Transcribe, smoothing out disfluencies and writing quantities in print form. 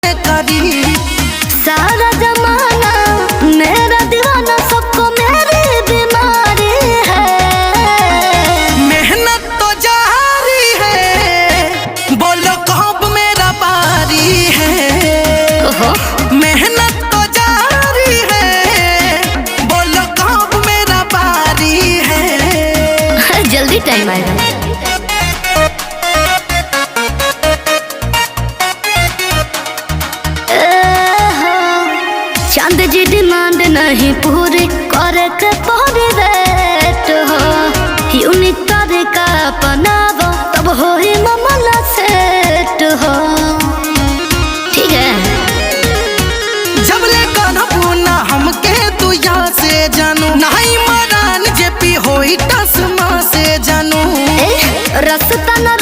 के करी। सारा जमाना मेरा दीवाना, सबको मेरी बीमारी है। मेहनत तो जारी है, बोलो कब मेरा बारी है। मेहनत तो जारी है, बोलो कब मेरा बारी है। जल्दी टाइम आएगा। चांद जी डिमांड नहीं पूरी करे के पौरी रेट हो। यूनिक तरीका अपनावो तब हो ही मामला सेट हो। ठीक है। जब ले कहबू ना हमके तू यहाँ से जानू, नहीं मरान जे पी होई तस्मा से जानू। रास्ता ना